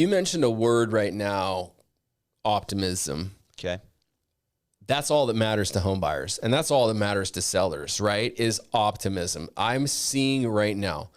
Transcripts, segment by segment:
You mentioned a word right now, optimism. Okay. That's all that matters to home buyers, and that's all that matters to sellers, right? Is optimism. I'm seeing right now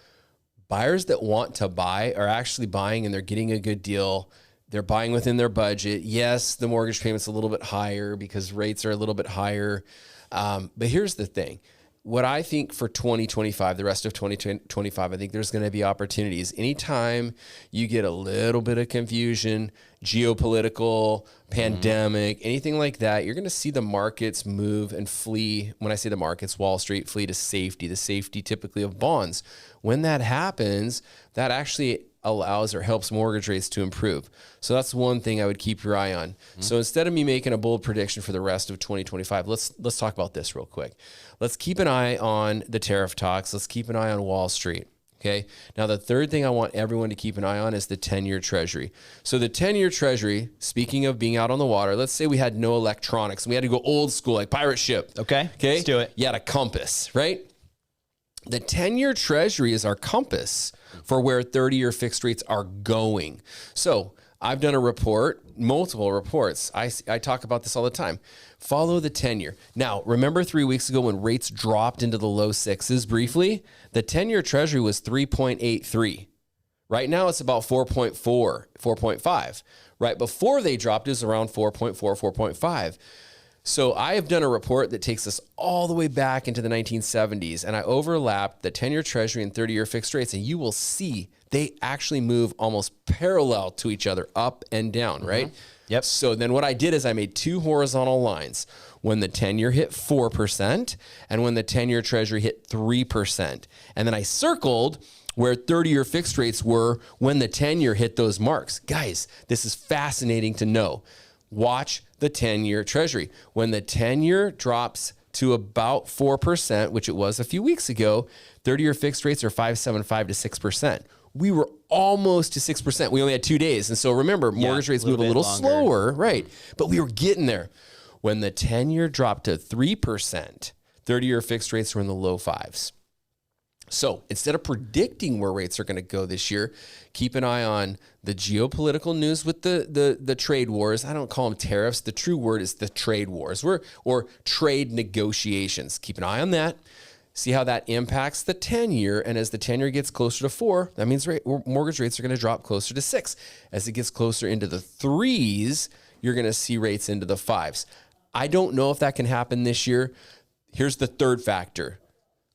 buyers that want to buy are actually buying and they're getting a good deal. They're buying within their budget. Yes, the mortgage payment's a little bit higher because rates are a little bit higher. But here's the thing. What I think for 2025, the rest of 2025, I think there's going to be opportunities. Anytime you get a little bit of confusion, geopolitical, pandemic, anything like that, you're going to see the markets move and flee. When I say the markets, Wall Street, flee to safety, the safety typically of bonds. When that happens, that actually allows or helps mortgage rates to improve. So that's one thing I would keep your eye on. So instead of me making a bold prediction for the rest of 2025, let's talk about this real quick. Let's keep an eye on the tariff talks. Let's keep an eye on Wall Street. Okay. Now, the third thing I want everyone to keep an eye on is the 10-year Treasury. So the 10-year Treasury, speaking of being out on the water, let's say we had no electronics and we had to go old school, like pirate ship. Okay. Let's do it. You had a compass, right? The 10-year Treasury is our compass for where 30-year fixed rates are going. So I've done a report, multiple reports. I talk about this all the time. Follow the 10-year. Now, remember 3 weeks ago when rates dropped into the low sixes briefly? The 10-year Treasury was 3.83. Right now, it's about 4.4, 4.5. Right before they dropped, it was around 4.4, 4.5. So I have done a report that takes us all the way back into the 1970s, and I overlapped the 10-year Treasury and 30-year fixed rates, and you will see they actually move almost parallel to each other, up and down, right? Yep. So then what I did is I made two horizontal lines when the 10-year hit 4% and when the 10-year Treasury hit 3%. And then I circled where 30-year fixed rates were when the 10-year hit those marks. Guys, this is fascinating to know. Watch the 10-year Treasury. When the 10-year drops to about 4%, which it was a few weeks ago, 30-year fixed rates are 5.75 to 6%. We were almost to 6%. We only had 2 days. And so remember, mortgage rates move a little slower, right? But we were getting there. When the 10-year dropped to 3%, 30-year fixed rates were in the low fives. So instead of predicting where rates are going to go this year, keep an eye on the geopolitical news with the trade wars. I don't call them tariffs. The true word is the trade wars or trade negotiations. Keep an eye on that. See how that impacts the 10-year. And as the 10-year gets closer to 4, that means mortgage rates are going to drop closer to 6. As it gets closer into the 3s, you're going to see rates into the 5s. I don't know if that can happen this year. Here's the third factor.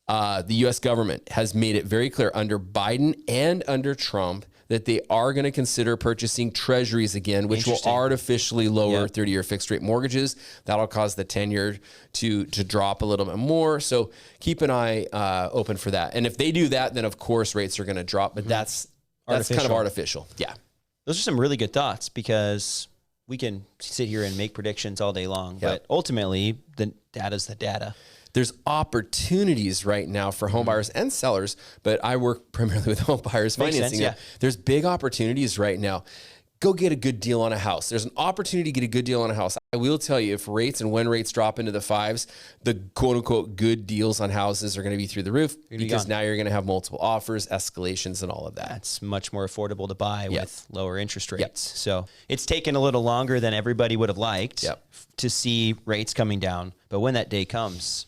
The U.S. government has made it very clear under Biden and under Trump that they are going to consider purchasing treasuries again, which will artificially lower 30-year fixed rate mortgages. That'll cause the 10-year to drop a little bit more. So keep an eye open for that. And if they do that, then of course rates are going to drop. But that's kind of artificial. Yeah. Those are some really good thoughts because we can sit here and make predictions all day long. But ultimately, the data's the data. There's opportunities right now for home buyers and sellers, but I work primarily with home buyers financing. There's big opportunities right now. Go get a good deal on a house. There's an opportunity to get a good deal on a house. I will tell you, if rates and when rates drop into the 5s, the quote unquote good deals on houses are going to be through the roof because now you're going to have multiple offers, escalations, and all of that. It's much more affordable to buy with lower interest rates. So it's taken a little longer than everybody would have liked to see rates coming down. But when that day comes,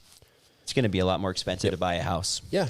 it's going to be a lot more expensive to buy a house. Yeah.